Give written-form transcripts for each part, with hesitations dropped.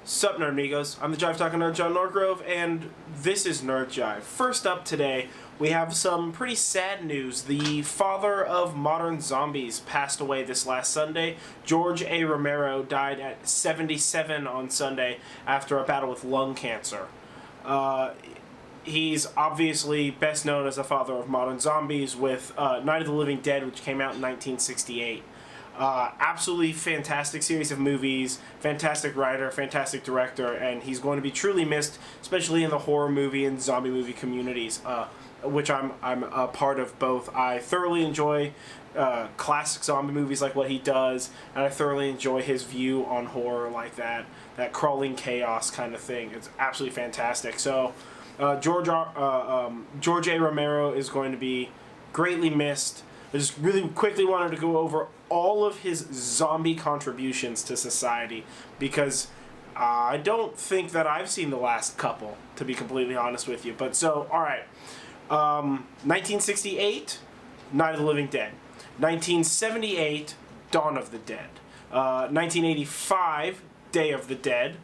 Sup, Nerdmigos? I'm the Jive talking nerd, John Norgrove, and this is Nerd Jive. First up today, we have some pretty sad news. The father of modern zombies passed away this last Sunday. George A. Romero died at 77 on Sunday after a battle with lung cancer. He's obviously best known as the father of modern zombies with Night of the Living Dead, which came out in 1968. Absolutely fantastic series of movies, fantastic writer, fantastic director, and he's going to be truly missed, especially in the horror movie and zombie movie communities, which I'm a part of both. I thoroughly enjoy classic zombie movies like what he does, and I thoroughly enjoy his view on horror like that crawling chaos kind of thing. It's absolutely fantastic. So George A. Romero is going to be greatly missed. I just really quickly wanted to go over all of his zombie contributions to society because I don't think that I've seen the last couple, to be completely honest with you. But so, alright. 1968, Night of the Living Dead. 1978, Dawn of the Dead. 1985, Day of the Dead.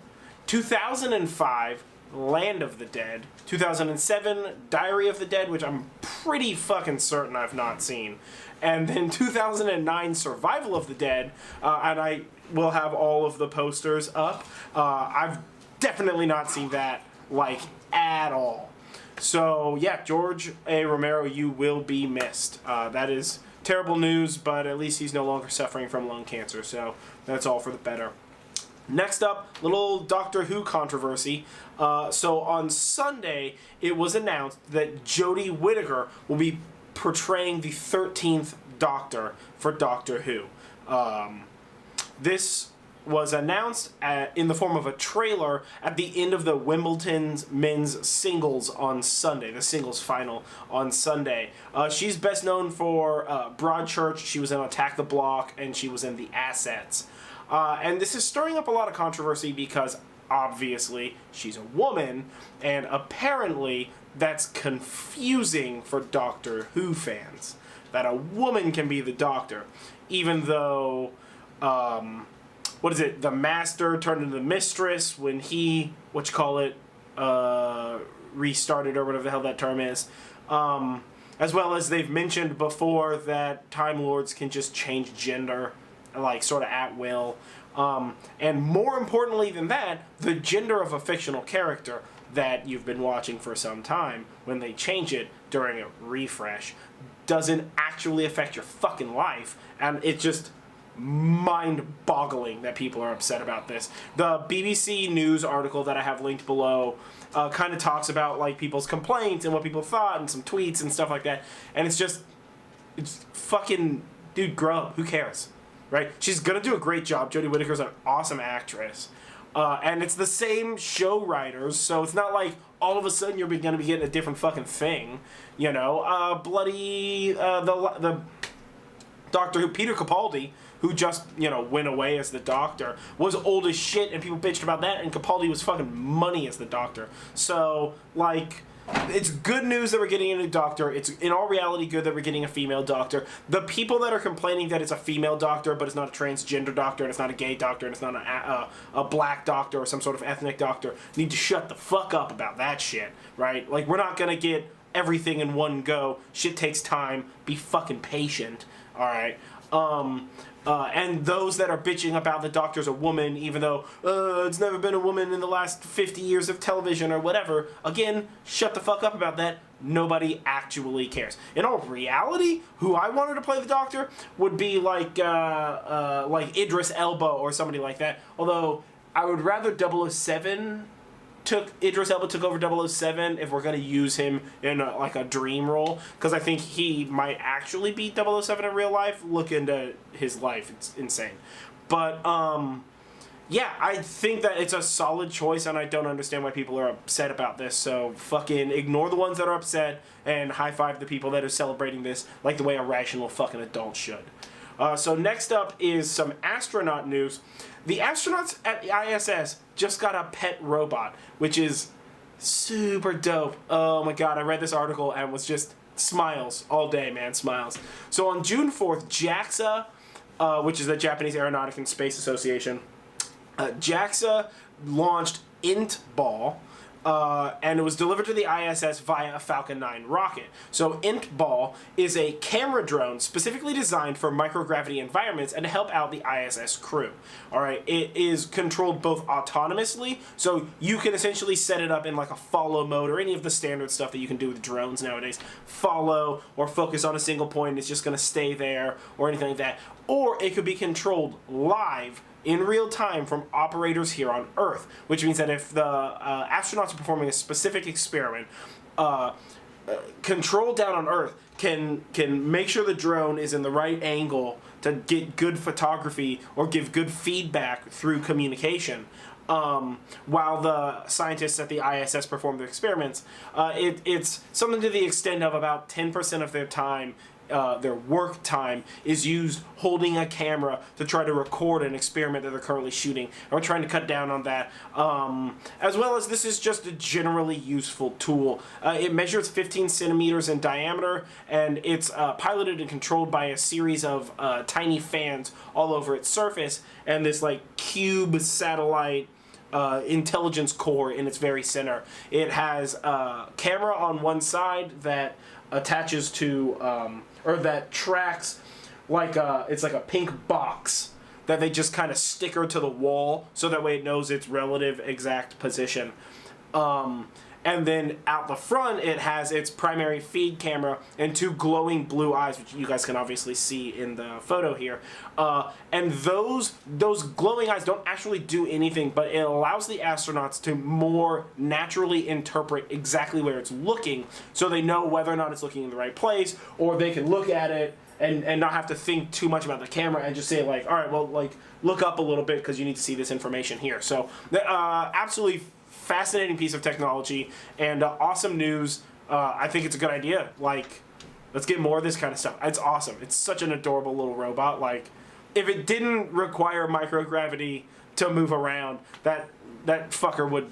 2005, Land of the Dead. 2007, Diary of the Dead, which I'm pretty fucking certain I've not seen. And then 2009, Survival of the Dead, and I will have all of the posters up. I've definitely not seen that, like, at all. So, yeah, George A. Romero, you will be missed. That is terrible news, but at least he's no longer suffering from lung cancer, so that's all for the better. Next up, little Doctor Who controversy. So on Sunday, it was announced that Jodie Whittaker will be portraying the 13th Doctor for Doctor Who. This was announced in the form of a trailer at the end of the Wimbledon's men's singles on Sunday, the singles final on Sunday. She's best known for Broadchurch. She was in Attack the Block, and she was in The Assets. And this is stirring up a lot of controversy because, obviously, she's a woman, and apparently that's confusing for Doctor Who fans. That a woman can be the Doctor, even though, the Master turned into the Mistress when he, restarted, or whatever the hell that term is. As well as they've mentioned before that Time Lords can just change gender, like, sort of at will. And more importantly than that, the gender of a fictional character that you've been watching for some time, when they change it during a refresh, doesn't actually affect your fucking life. And it's just mind-boggling that people are upset about this. The BBC News article that I have linked below kind of talks about, like, people's complaints and what people thought and some tweets and stuff like that. And it's fucking, dude, grow up. Who cares? Right? She's gonna do a great job. Jodie Whittaker's an awesome actress. And it's the same show writers, so it's not like all of a sudden you're gonna be getting a different fucking thing. You know, the Doctor Who, Peter Capaldi, who just, went away as the Doctor, was old as shit, and people bitched about that, and Capaldi was fucking money as the Doctor. So, like, it's good news that we're getting a new Doctor. It's in all reality good that we're getting a female Doctor. The people that are complaining that it's a female Doctor, but it's not a transgender Doctor, and it's not a gay Doctor, and it's not a black Doctor or some sort of ethnic Doctor, need to shut the fuck up about that shit, right? Like, we're not gonna get everything in one go. Shit takes time. Be fucking patient, alright? And those that are bitching about the Doctor's a woman, even though it's never been a woman in the last 50 years of television or whatever, again, shut the fuck up about that. Nobody actually cares. In all reality, who I wanted to play the Doctor would be like Idris Elba or somebody like that. Although I would rather Idris Elba took over 007 if we're going to use him in a dream role, because I think he might actually beat 007 in real life. Look into his life. It's insane. But, yeah, I think that it's a solid choice, and I don't understand why people are upset about this, so fucking ignore the ones that are upset and high-five the people that are celebrating this like the way a rational fucking adult should. So next up is some astronaut news. The astronauts at the ISS just got a pet robot, which is super dope. Oh my god, I read this article and was just smiles all day, man, smiles. So on June 4th, JAXA, which is the Japanese Aeronautic and Space Association, JAXA launched INT-BALL, and it was delivered to the ISS via a Falcon 9 rocket. So INT-BALL is a camera drone specifically designed for microgravity environments and to help out the ISS crew. All right, it is controlled both autonomously, so you can essentially set it up in like a follow mode or any of the standard stuff that you can do with drones nowadays. Follow or focus on a single point, it's just going to stay there or anything like that. Or it could be controlled live in real time from operators here on Earth, which means that if the astronauts are performing a specific experiment, control down on Earth can make sure the drone is in the right angle to get good photography or give good feedback through communication. While the scientists at the ISS perform their experiments, it's something to the extent of about 10% of their time, their work time, is used holding a camera to try to record an experiment that they're currently shooting. And we're trying to cut down on that. As well as this is just a generally useful tool. It measures 15 centimeters in diameter, and it's piloted and controlled by a series of tiny fans all over its surface, and this like cube satellite intelligence core in its very center. It has a camera on one side that attaches to or that tracks like it's like a pink box that they just kind of sticker to the wall so that way it knows its relative exact position. And then out the front, it has its primary feed camera and two glowing blue eyes, which you guys can obviously see in the photo here. And those glowing eyes don't actually do anything, but it allows the astronauts to more naturally interpret exactly where it's looking, so they know whether or not it's looking in the right place, or they can look at it and not have to think too much about the camera and just say like, all right, well, like look up a little bit because you need to see this information here. So absolutely fascinating piece of technology and awesome news. I think it's a good idea. Like, let's get more of this kind of stuff. It's awesome. It's such an adorable little robot. Like, if it didn't require microgravity to move around, that fucker would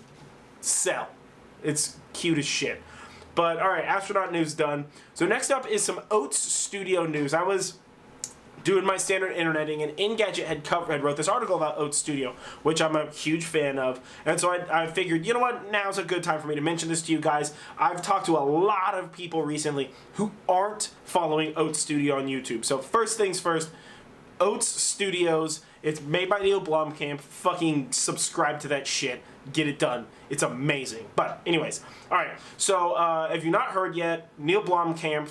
sell. It's cute as shit. But all right, astronaut news done. So next up is some Oats Studio news. I was doing my standard interneting, and Engadget had wrote this article about Oats Studio, which I'm a huge fan of, and so I figured, you know what, now's a good time for me to mention this to you guys. I've talked to a lot of people recently who aren't following Oats Studio on YouTube. So first things first, Oats Studios, it's made by Neil Blomkamp. Fucking subscribe to that shit. Get it done. It's amazing. But anyways, all right. So if you've not heard yet, Neil Blomkamp,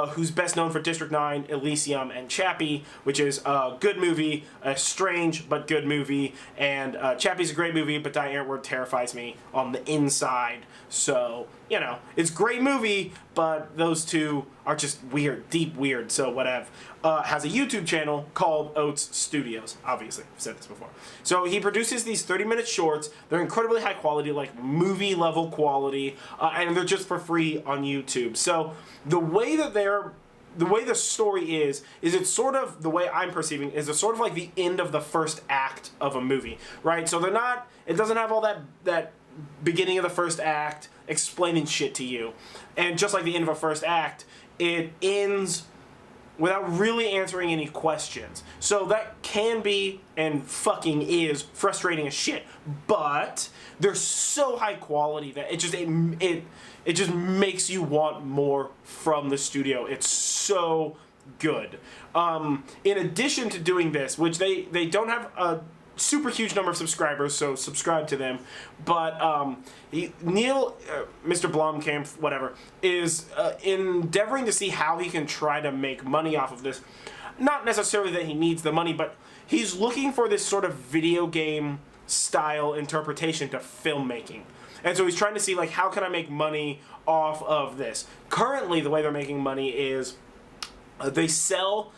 who's best known for District 9, Elysium, and Chappie, which is a good movie, a strange but good movie, and Chappie's a great movie, but Diane Ward terrifies me on the inside. So, you know, it's a great movie, but those two are just weird, deep weird, so whatever. Has a YouTube channel called Oats Studios. Obviously, I've said this before. So he produces these 30-minute shorts. They're incredibly high quality, like movie-level quality, and they're just for free on YouTube. So the way that the way the story is it's sort of, the way I'm perceiving, is it's sort of like the end of the first act of a movie, right? So they're not, it doesn't have all that beginning of the first act explaining shit to you. And just like the end of a first act, it ends without really answering any questions. So that can be, and fucking is, frustrating as shit. But they're so high quality that it just makes you want more from the studio. It's so good. In addition to doing this, which they don't have a super huge number of subscribers, so subscribe to them. But Neil, Mr. Blomkamp, whatever, is endeavoring to see how he can try to make money off of this. Not necessarily that he needs the money, but he's looking for this sort of video game style interpretation to filmmaking. And so he's trying to see, like, how can I make money off of this? Currently, the way they're making money is they sell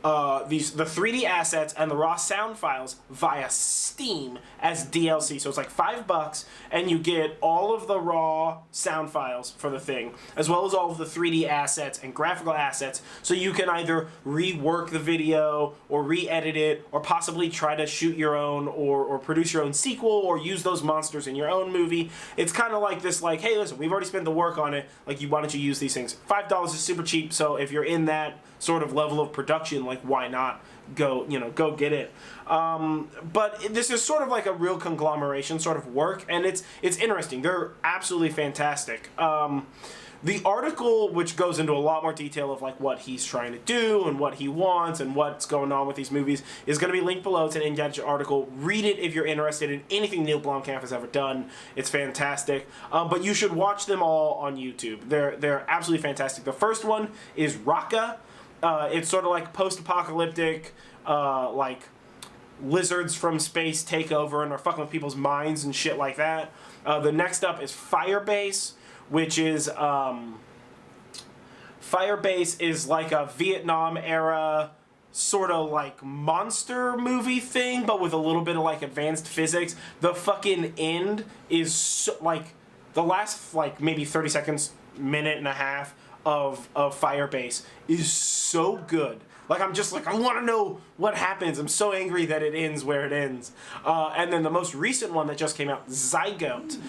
the 3D assets and the raw sound files via Steam as DLC. So it's like $5, and you get all of the raw sound files for the thing, as well as all of the 3D assets and graphical assets. So you can either rework the video or re-edit it, or possibly try to shoot your own or produce your own sequel, or use those monsters in your own movie. It's kind of like this, like, hey, listen, we've already spent the work on it. Like, why don't you use these things? $5 is super cheap. So if you're in that sort of level of production, like why not go get it. But this is sort of like a real conglomeration sort of work, and it's interesting. They're absolutely fantastic. The article, which goes into a lot more detail of like what he's trying to do and what he wants and what's going on with these movies, is going to be linked below. It's an Engadget article. Read it if you're interested in anything Neil Blomkamp has ever done. It's fantastic. But you should watch them all on YouTube. They're absolutely fantastic. The first one is Raqqa. It's sort of like post-apocalyptic, like lizards from space take over and are fucking with people's minds and shit like that. The next up is Firebase, which is Firebase is like a Vietnam era sort of like monster movie thing, but with a little bit of like advanced physics. The fucking end is so, like the last like maybe 30 seconds, minute and a half of Firebase is so good. Like, I'm just like, I want to know what happens. I'm so angry that it ends where it ends. And then the most recent one that just came out, Zygote,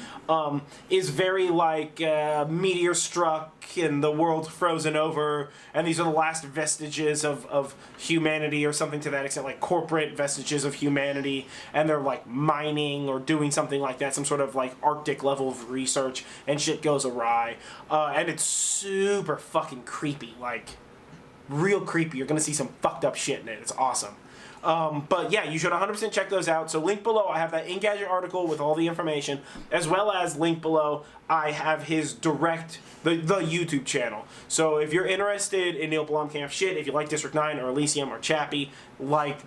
is very like meteor struck and the world frozen over, and these are the last vestiges of humanity or something to that extent, like corporate vestiges of humanity, and they're like mining or doing something like that, some sort of like Arctic level of research, and shit goes awry. And it's super fucking creepy, like real creepy. You're gonna see some fucked up shit in it. It's awesome. But yeah, you should 100% check those out. So link below, I have that Engadget article with all the information, as well as link below, I have his direct, the YouTube channel. So if you're interested in Neil Blomkamp shit, if you like District 9 or Elysium or Chappie, like,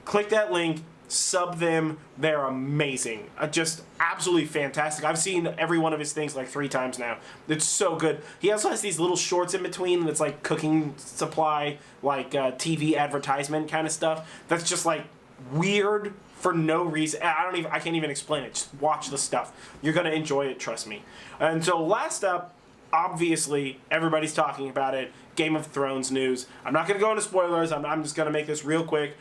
click that link, sub them. They're amazing. Just absolutely fantastic. I've seen every one of his things like 3 times now. It's so good. He also has these little shorts in between that's like cooking supply, like TV advertisement kind of stuff. That's just like weird for no reason. I can't even explain it. Just watch the stuff. You're gonna enjoy it, trust me. And so last up, obviously everybody's talking about it, Game of Thrones news. I'm not gonna go into spoilers. I'm just gonna make this real quick.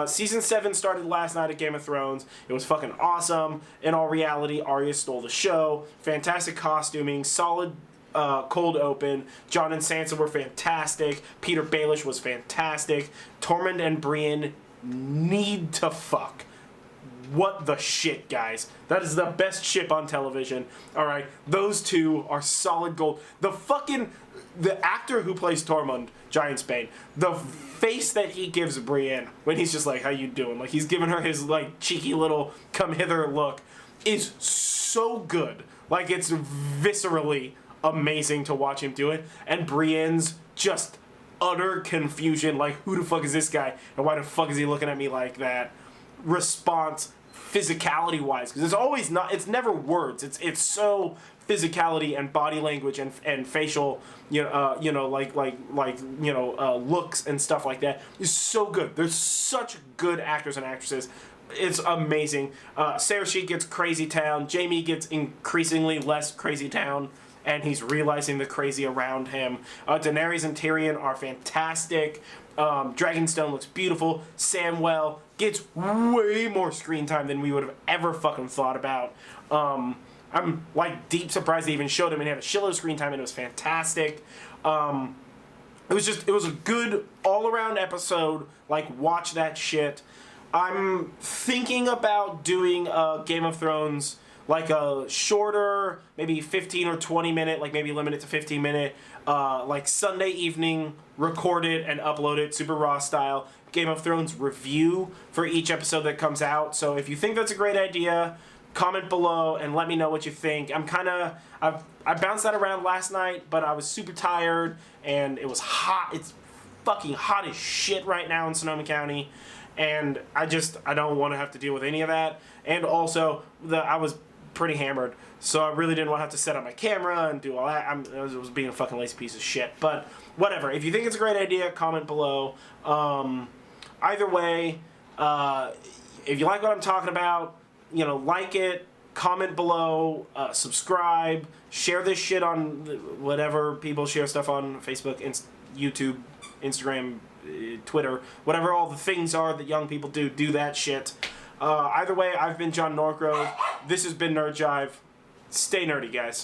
Season 7 started last night at Game of Thrones. It was fucking awesome. In all reality, Arya stole the show. Fantastic costuming, solid cold open. Jon and Sansa were fantastic. Peter Baelish was fantastic. Tormund and Brienne need to fuck. What the shit, guys. That is the best ship on television. Alright, those two are solid gold. The actor who plays Tormund, Giantsbane, the face that he gives Brienne when he's just like, how you doing? Like, he's giving her his, like, cheeky little come hither look is so good. Like, it's viscerally amazing to watch him do it. And Brienne's just utter confusion, like, who the fuck is this guy? And why the fuck is he looking at me like that? Response, physicality-wise, because it's never words. It's so physicality and body language and facial, looks and stuff like that is so good. There's such good actors and actresses. It's amazing. Sarah Sheik gets crazy town. Jaime gets increasingly less crazy town, and he's realizing the crazy around him. Daenerys and Tyrion are fantastic. Dragonstone looks beautiful. Samwell gets way more screen time than we would have ever fucking thought about. I'm like deep surprised they even showed him, and he had a shitload of screen time, and it was fantastic. It was a good all-around episode. Like, watch that shit. I'm thinking about doing Game of Thrones, like a shorter, maybe 15 or 20 minute, like maybe limit it to 15 minute, like Sunday evening, record it and upload it, super raw style, Game of Thrones review for each episode that comes out. So if you think that's a great idea, comment below and let me know what you think. I bounced that around last night, but I was super tired and it was hot. It's fucking hot as shit right now in Sonoma County, and I don't want to have to deal with any of that. And also, I was pretty hammered, so I really didn't want to have to set up my camera and do all that. I was being a fucking lazy piece of shit, but whatever. If you think it's a great idea, comment below. Either way, if you like what I'm talking about, like it, comment below, subscribe, share this shit on whatever people share stuff on Facebook, YouTube, Instagram, Twitter, whatever all the things are that young people do that shit. Either way, I've been John Norgrove. This has been Nerd Jive. Stay nerdy, guys.